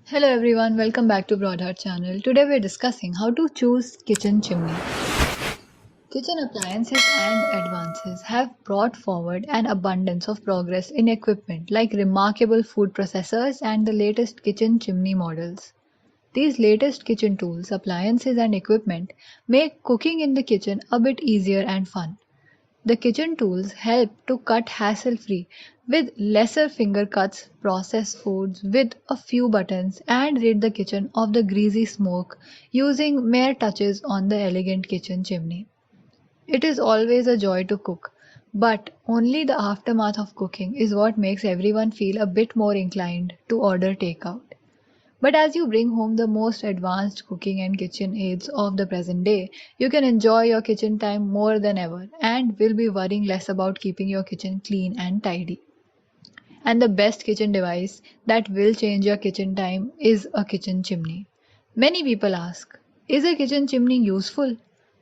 Hello everyone, welcome back to Broadheart channel. Today we're discussing how to choose kitchen chimney. Kitchen appliances and advances have brought forward an abundance of progress in equipment like remarkable food processors and the latest kitchen chimney models. These latest kitchen tools, appliances and equipment make cooking in the kitchen a bit easier and fun. The kitchen tools help to cut hassle-free with lesser finger cuts, process foods with a few buttons, and rid the kitchen of the greasy smoke using mere touches on the elegant kitchen chimney. It is always a joy to cook, but only the aftermath of cooking is what makes everyone feel a bit more inclined to order takeout. But as you bring home the most advanced cooking and kitchen aids of the present day, you can enjoy your kitchen time more than ever and will be worrying less about keeping your kitchen clean and tidy. And the best kitchen device that will change your kitchen time is a kitchen chimney. Many people ask, is a kitchen chimney useful?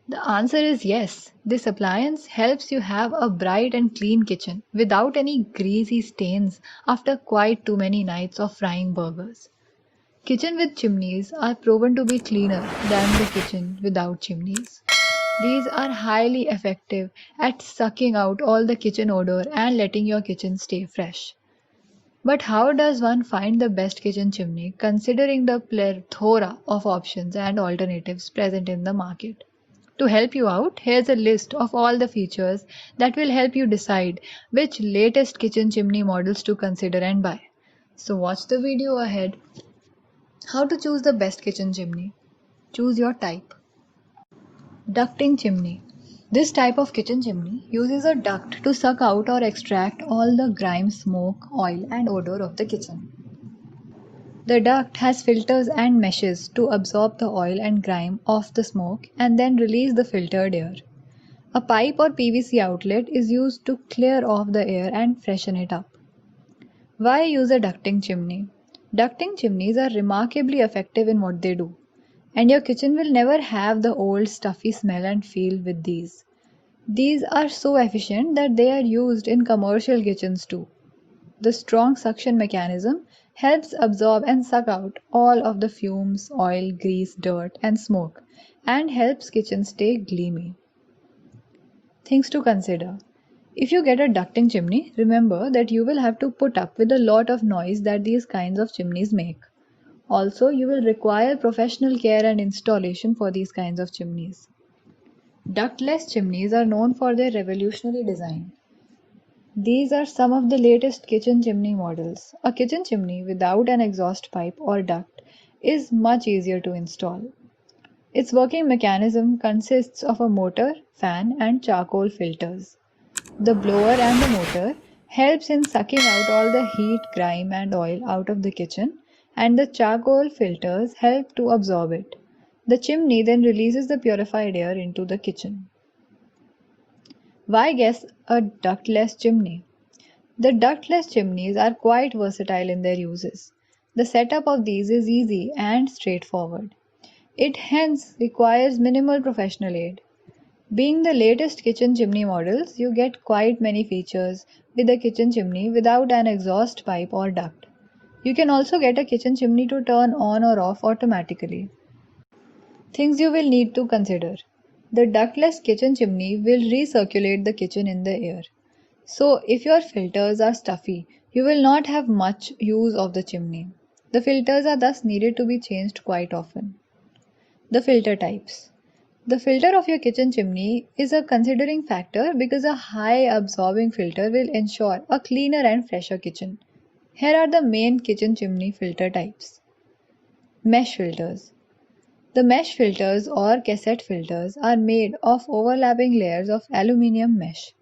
The answer is yes. This appliance helps you have a bright and clean kitchen without any greasy stains after quite too many nights of frying burgers. Kitchen with chimneys are proven to be cleaner than the kitchen without chimneys. These are highly effective at sucking out all the kitchen odor and letting your kitchen stay fresh. But how does one find the best kitchen chimney considering the plethora of options and alternatives present in the market? To help you out, here's a list of all the features that will help you decide which latest kitchen chimney models to consider and buy. So watch the video ahead. How to choose the best kitchen chimney. Choose your type. Ducting chimney. This type of kitchen chimney uses a duct to suck out or extract all the grime, smoke, oil and odor of the kitchen. The duct has filters and meshes to absorb the oil and grime of the smoke and then release the filtered air. A pipe or PVC outlet is used to clear off the air and freshen it up. Why use a ducting chimney? Ducting chimneys are remarkably effective in what they do, and your kitchen will never have the old stuffy smell and feel with these. These are so efficient that they are used in commercial kitchens too. The strong suction mechanism helps absorb and suck out all of the fumes, oil, grease, dirt, and smoke, and helps kitchen stay gleamy. Things to consider. If you get a ducting chimney, remember that you will have to put up with a lot of noise that these kinds of chimneys make. Also, you will require professional care and installation for these kinds of chimneys. Ductless chimneys are known for their revolutionary design. These are some of the latest kitchen chimney models. A kitchen chimney without an exhaust pipe or duct is much easier to install. Its working mechanism consists of a motor, fan, and charcoal filters. The blower and the motor helps in sucking out all the heat, grime, and oil out of the kitchen, and the charcoal filters help to absorb it. The chimney then releases the purified air into the kitchen. Why guess a ductless chimney? The ductless chimneys are quite versatile in their uses. The setup of these is easy and straightforward. It hence requires minimal professional aid. Being the latest kitchen chimney models, you get quite many features with a kitchen chimney without an exhaust pipe or duct. You can also get a kitchen chimney to turn on or off automatically. Things you will need to consider. The ductless kitchen chimney will recirculate the kitchen in the air. So, if your filters are stuffy, you will not have much use of the chimney. The filters are thus needed to be changed quite often. The filter types. The filter of your kitchen chimney is a considering factor because a high absorbing filter will ensure a cleaner and fresher kitchen. Here are the main kitchen chimney filter types. Mesh filters. The mesh filters or cassette filters are made of overlapping layers of aluminium mesh.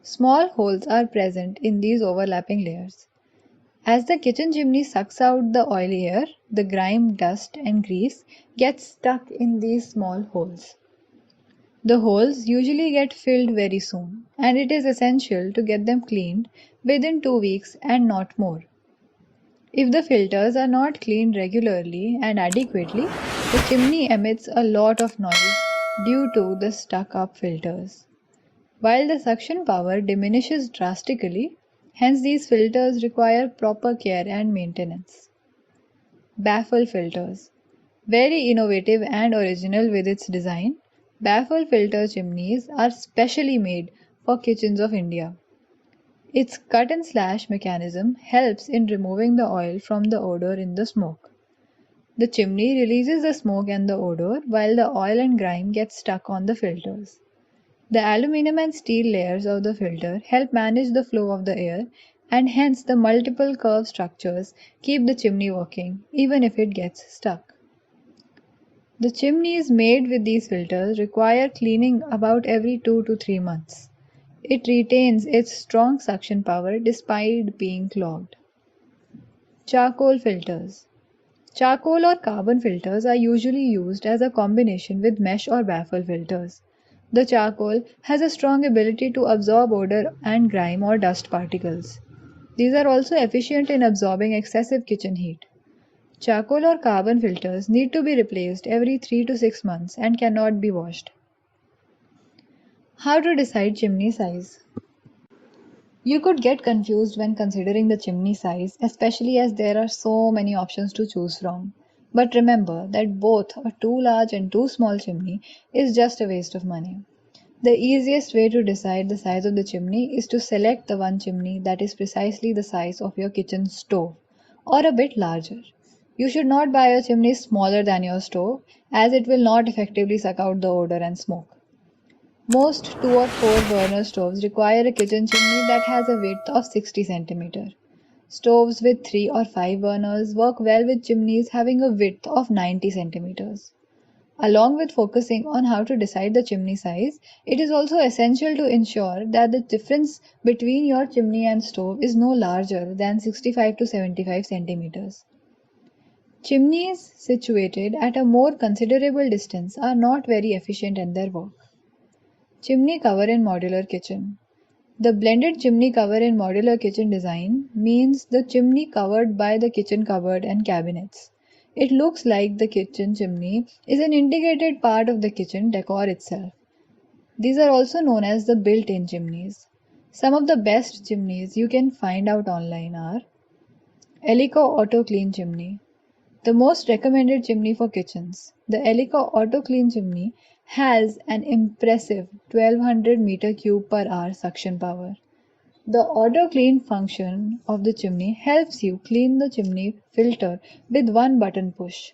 Small holes are present in these overlapping layers. As the kitchen chimney sucks out the oily air, the grime, dust, and grease gets stuck in these small holes. The holes usually get filled very soon, and it is essential to get them cleaned within 2 weeks and not more. If the filters are not cleaned regularly and adequately, the chimney emits a lot of noise due to the stuck-up filters. While the suction power diminishes drastically, hence these filters require proper care and maintenance. Baffle filters. Very innovative and original with its design, baffle filter chimneys are specially made for kitchens of India. Its cut and slash mechanism helps in removing the oil from the odor in the smoke. The chimney releases the smoke and the odor while the oil and grime get stuck on the filters. The aluminum and steel layers of the filter help manage the flow of the air, and hence the multiple curved structures keep the chimney working even if it gets stuck. The chimneys made with these filters require cleaning about every 2 to 3 months. It retains its strong suction power despite being clogged. Charcoal filters. Charcoal or carbon filters are usually used as a combination with mesh or baffle filters. The charcoal has a strong ability to absorb odor and grime or dust particles. These are also efficient in absorbing excessive kitchen heat. Charcoal or carbon filters need to be replaced every 3 to 6 months and cannot be washed. How to decide chimney size? You could get confused when considering the chimney size, especially as there are so many options to choose from. But remember that both a too large and too small chimney is just a waste of money. The easiest way to decide the size of the chimney is to select the one chimney that is precisely the size of your kitchen stove, or a bit larger. You should not buy a chimney smaller than your stove, as it will not effectively suck out the odor and smoke. Most 2 or 4 burner stoves require a kitchen chimney that has a width of 60 cm. Stoves with 3 or 5 burners work well with chimneys having a width of 90 cm. Along with focusing on how to decide the chimney size, it is also essential to ensure that the difference between your chimney and stove is no larger than 65 to 75 centimeters. Chimneys situated at a more considerable distance are not very efficient in their work. Chimney cover in modular kitchen. The blended chimney cover in modular kitchen design means the chimney covered by the kitchen cupboard and cabinets. It looks like the kitchen chimney is an integrated part of the kitchen decor itself. These are also known as the built-in chimneys. Some of the best chimneys you can find out online are Elico Auto Clean Chimney. The most recommended chimney for kitchens. The Elico Auto Clean Chimney has an impressive 1200 meter cube per hour suction power. The auto clean function of the chimney helps you clean the chimney filter with one button push.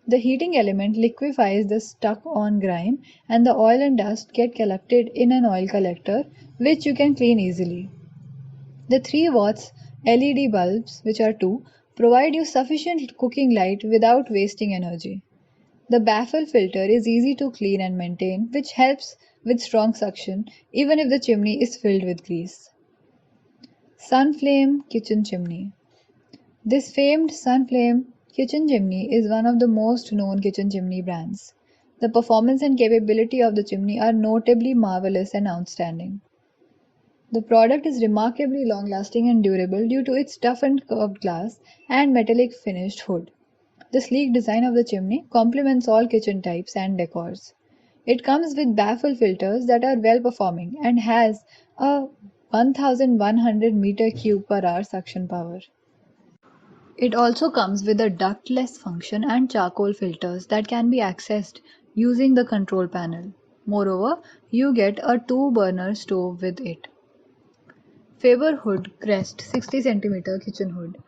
The heating element liquefies the stuck on grime and the oil and dust get collected in an oil collector which you can clean easily. The 3 watts LED bulbs, which are 2, provide you sufficient cooking light without wasting energy. The baffle filter is easy to clean and maintain, which helps with strong suction even if the chimney is filled with grease. Sunflame Kitchen Chimney. This famed Sunflame kitchen chimney is one of the most known kitchen chimney brands. The performance and capability of the chimney are notably marvelous and outstanding. The product is remarkably long-lasting and durable due to its tough and curved glass and metallic finished hood. The sleek design of the chimney complements all kitchen types and decors. It comes with baffle filters that are well performing and has a 1100 meter cube per hour suction power. It also comes with a ductless function and charcoal filters that can be accessed using the control panel. Moreover, you get a 2-burner stove with it. Faber Hood Crest 60 cm kitchen hood.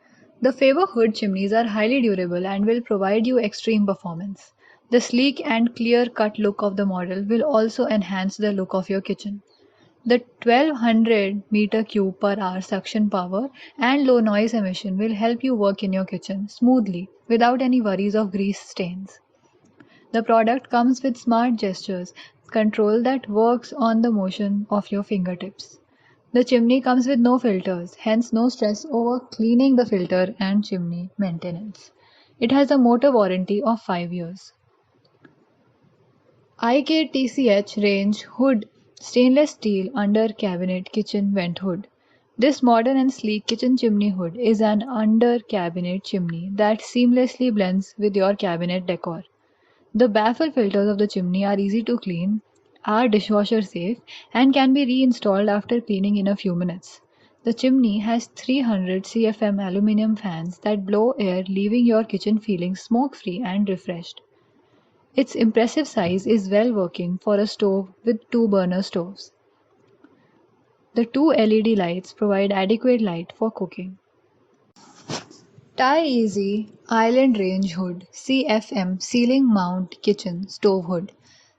The Faber Hood chimneys are highly durable and will provide you extreme performance. The sleek and clear-cut look of the model will also enhance the look of your kitchen. The 1200 meter cube per hour suction power and low noise emission will help you work in your kitchen smoothly without any worries of grease stains. The product comes with smart gestures control that works on the motion of your fingertips. The chimney comes with no filters, hence no stress over cleaning the filter and chimney maintenance. It has a motor warranty of 5 years. IKTCH range hood stainless steel under cabinet kitchen vent hood. This modern and sleek kitchen chimney hood is an under cabinet chimney that seamlessly blends with your cabinet decor. The baffle filters of the chimney are easy to clean, are dishwasher safe, and can be reinstalled after cleaning in a few minutes. The chimney has 300 CFM aluminum fans that blow air, leaving your kitchen feeling smoke-free and refreshed. Its impressive size is well working for a stove with two burner stoves. The two LED lights provide adequate light for cooking. Tie-Easy Island Range Hood CFM Ceiling Mount Kitchen Stove Hood.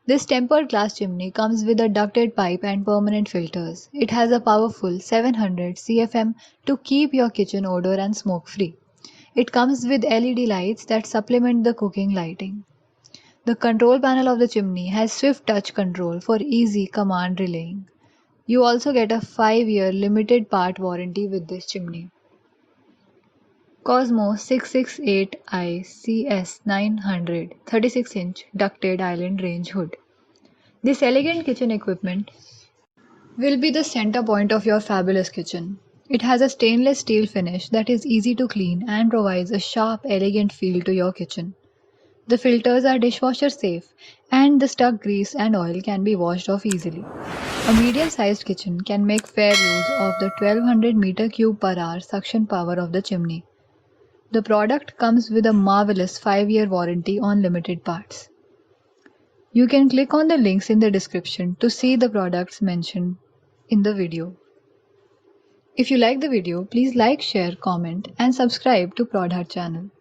This tempered glass chimney comes with a ducted pipe and permanent filters. It has a powerful 700 CFM to keep your kitchen odor and smoke free. It comes with LED lights that supplement the cooking lighting. The control panel of the chimney has swift touch control for easy command relaying. You also get a 5-year limited part warranty with this chimney. Cosmo 668i CS900 36-inch ducted island range hood. This elegant kitchen equipment will be the center point of your fabulous kitchen. It has a stainless steel finish that is easy to clean and provides a sharp, elegant feel to your kitchen. The filters are dishwasher safe and the stuck grease and oil can be washed off easily. A medium-sized kitchen can make fair use of the 1200 meter cube per hour suction power of the chimney. The product comes with a marvelous 5-year warranty on limited parts. You can click on the links in the description to see the products mentioned in the video. If you like the video, please like, share, comment and subscribe to Prodhart channel.